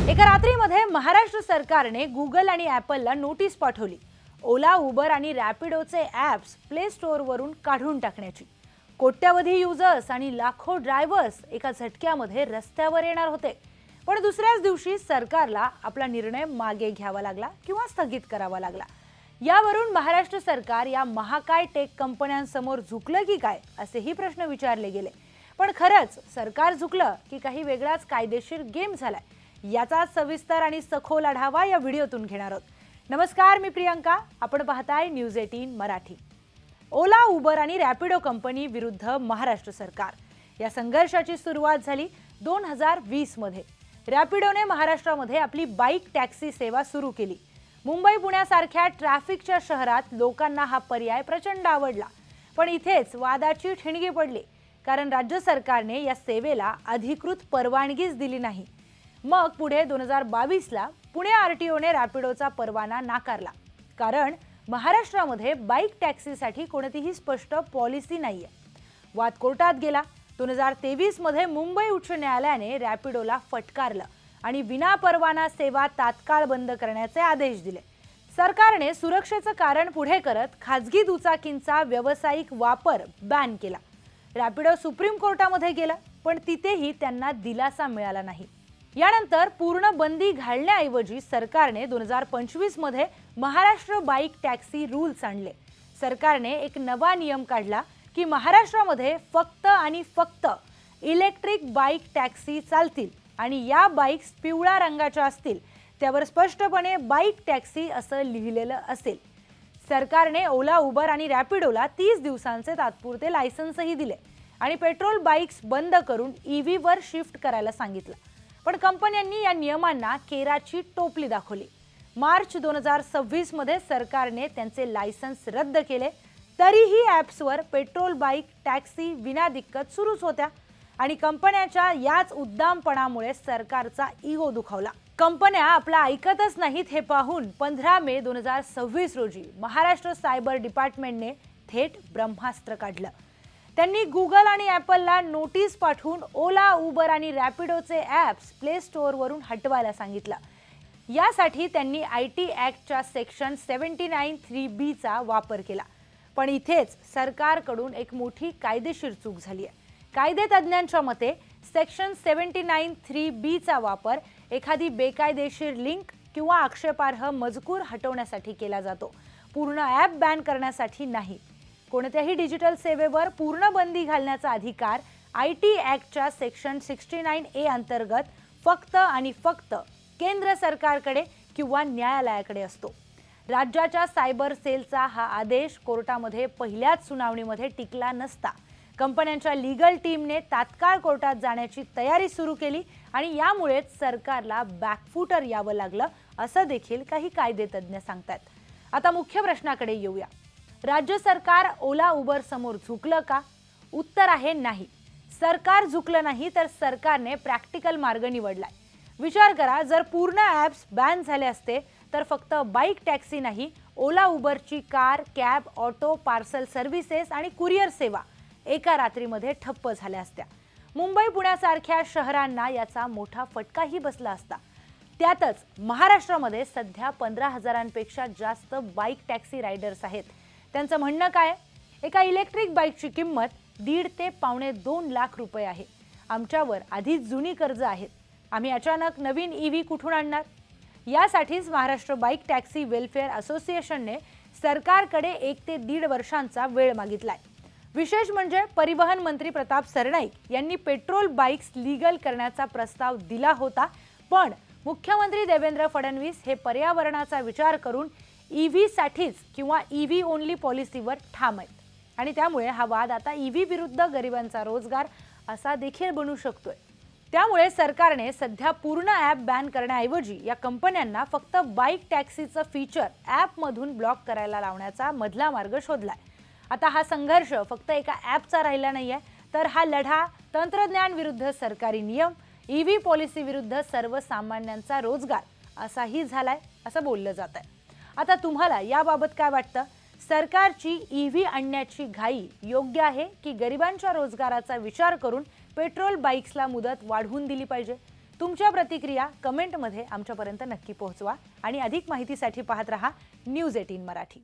एका रात्रीमध्ये महाराष्ट्र सरकारने गुगल आणि ॲपलला नोटीस पाठवली ओला, उबर आणि रॅपिडोचे ॲप्स प्ले स्टोअरवरून काढून टाकण्याची। कोट्यावधी युजर्स आणि लाखो ड्रायव्हर्स एका झटक्यामध्ये रस्त्यावर येणार होते। पण दुसऱ्याच दिवशी सरकारला आपला निर्णय मागे घ्यावा लागला किंवा स्थगित करावा लागला। यावरून महाराष्ट्र सरकार या महाकाय टेक कंपन्यांसमोर झुकलं की काय असेही प्रश्न विचारले गेले। पण खरंच सरकार झुकलं की काही वेगळाच कायदेशीर गेम झालाय, याचा सविस्तर आणि सखोल आढावा या व्हिडिओतून घेणार आहोत। नमस्कार, मी प्रियंका, आपण पाहताय न्यूज 18 मराठी। ओला, उबर आणि रॅपिडो कंपनी विरुद्ध महाराष्ट्र सरकार या संघर्षाची सुरुवात झाली 2020 मध्ये। रॅपिडोने महाराष्ट्रामध्ये आपली बाईक टॅक्सी सेवा सुरू केली। मुंबई पुण्यासारख्या ट्रॅफिकच्या शहरात लोकांना हा पर्याय प्रचंड आवडला। पण इथेच वादाची ठिणगी पडली, कारण राज्य सरकारने या सेवेला अधिकृत परवानगीच दिली नाही। मग पुढे 2022 ला पुणे आरटीओने रॅपिडोचा परवाना नाकारला, कारण महाराष्ट्रामध्ये बाईक टॅक्सीसाठी कोणतीही स्पष्ट पॉलिसी नाहीये। वाद कोर्टात गेला। 2023 मध्ये मुंबई उच्च न्यायालयाने रॅपिडोला फटकारलं आणि विनापरवाना सेवा तात्काळ बंद करण्याचे आदेश दिले। सरकारने सुरक्षेचं कारण पुढे करत खाजगी दुचाकींचा व्यावसायिक वापर बॅन केला। रॅपिडो सुप्रीम कोर्टामध्ये गेला, पण तिथेही त्यांना दिलासा मिळाला नाही। यानंतर पूर्ण बंदी घालण्याऐवजी सरकारने 2025 मध्ये महाराष्ट्र बाईक टॅक्सी रूल्स आणले। सरकारने एक नवा नियम काढला की महाराष्ट्रामध्ये फक्त आणि फक्त इलेक्ट्रिक बाईक टॅक्सी चालतील आणि या बाईक्स पिवळ्या रंगाच्या असतील, त्यावर स्पष्टपणे बाईक टॅक्सी असं लिहिलेलं असेल। सरकारने ओला, उबर आणि रॅपिडोला 30 दिवसांचे तात्पुरते लायसन्सही दिले आणि पेट्रोल बाईक्स बंद करून ईव्ही वर शिफ्ट करायला सांगितलं। पण कंपन्यांनी या नियमांना केराची टोपली दाखवली। मार्च 2026 मध्ये सरकारने त्यांचे लायसन्स रद्द केले, तरीही ॲप्सवर पेट्रोल बाईक टॅक्सी विनादिक्कत सुरूच होत्या आणि कंपन्यांच्या याच उद्दामपणामुळे सरकारचा इगो दुखावला। कंपन्या आपला ऐकतच नाहीत हे पाहून 15 मे 2026 रोजी महाराष्ट्र सायबर डिपार्टमेंटने थेट ब्रह्मास्त्र काढलं। त्यांनी गुगल आणि ॲपलला नोटीस पाठवून ओला, उबर आणि रॅपिडोचे ॲप्स प्ले स्टोअरवरून हटवायला सांगितलं। यासाठी त्यांनी IT ॲक्टच्या सेक्शन 79(3)B चा वापर केला। पण इथेच सरकारकडून एक मोठी कायदेशीर चूक झाली आहे। कायदेतज्ञांच्या मते सेक्शन 79(3)B चा वापर एखादी बेकायदेशीर लिंक किंवा आक्षेपार्ह मजकूर हटवण्यासाठी केला जातो, पूर्ण ॲप बॅन करण्यासाठी नाही। कोणत्याही डिजिटल सेवेवर पूर्ण बंदी घालण्याचा अधिकार IT ॲक्टच्या सेक्शन 69A अंतर्गत फक्त आणि फक्त केंद्र सरकारकडे किंवा न्यायालयाकडे असतो। राज्याच्या सायबर सेलचा हा आदेश कोर्टामध्ये पहिल्याच सुनावणीमध्ये टिकला नसता कंपन्यांच्या लीगल टीमने तात्काळ कोर्टात जाण्याची तयारी सुरू केली आणि यामुळेच सरकारला बॅकफुटर यावं लागलं, असं देखील काही कायदेतज्ञ सांगतात। आता मुख्य प्रश्नाकडे येऊया। राज्य सरकार ओला, उबर समोर झुकलं का? उत्तर आहे नाही। सरकार झुकलं नाही, तर सरकारने प्रॅक्टिकल मार्ग निवडलाय। विचार करा, जर पूर्ण ॲप्स बॅन झाले असते तर फक्त बाईक टॅक्सी नाही, ओला, उबरची car, cab, auto, parcel services आणि कुरिअर सेवा एका रात्रीमध्ये ठप्प झाल्या असत्या। मुंबई पुण्यासारख्या शहरांना याचा मोठा फटकाही बसला असता। त्यातच महाराष्ट्रामध्ये सध्या 15,000पेक्षा जास्त बाईक टॅक्सी रायडर्स आहेत। त्यांचं म्हणणं काय? एका इलेक्ट्रिक बाईकची किंमत 1.5 ते पावणे 2 लाख रुपये आहे। आमच्यावर आधीच जुनी कर्ज आहेत, आम्ही अचानक नवीन ईव्ही कुठून आणणार? यासाठीच महाराष्ट्र बाईक टॅक्सी वेलफेअर असोसिएशनने सरकारकडे 1 ते 1.5 वर्षांचा वेळ मागितलाय। विशेष म्हणजे परिवहन मंत्री प्रताप सरनाईक यांनी पेट्रोल बाईक्स लीगल करण्याचा प्रस्ताव दिला होता, पण मुख्यमंत्री देवेंद्र फडणवीस हे पर्यावरणाचा विचार करून ईव्ही साठीच किंवा ईव्ही ओनली पॉलिसीवर ठाम आहेत आणि त्यामुळे हा वाद आता ईव्ही विरुद्ध गरिबांचा रोजगार असा देखील बनू शकतोय। त्यामुळे सरकारने सध्या पूर्ण ॲप बॅन करण्याऐवजी या कंपन्यांना फक्त बाईक टॅक्सीचं फीचर ॲपमधून ब्लॉक करायला लावण्याचा मधला मार्ग शोधलाय। आता हा संघर्ष फक्त एका ॲपचा राहिला नाहीये, तर हा लढा तंत्रज्ञान विरुद्ध सरकारी नियम, ईव्ही पॉलिसी विरुद्ध सर्वसामान्यांचा रोजगार असाही झालाय, असं बोललं जात आहे। आता तुम्हाला याबाबत काय वाटतं? सरकारची ईव्ही आणण्याची घाई योग्य आहे की गरिबांच्या रोजगाराचा विचार करून पेट्रोल बाईक्सला मुदत वाढवून दिली पाहिजे? तुमच्या प्रतिक्रिया कमेंटमध्ये आमच्यापर्यंत नक्की पोहोचवा आणि अधिक माहितीसाठी पाहत रहा न्यूज 18 मराठी।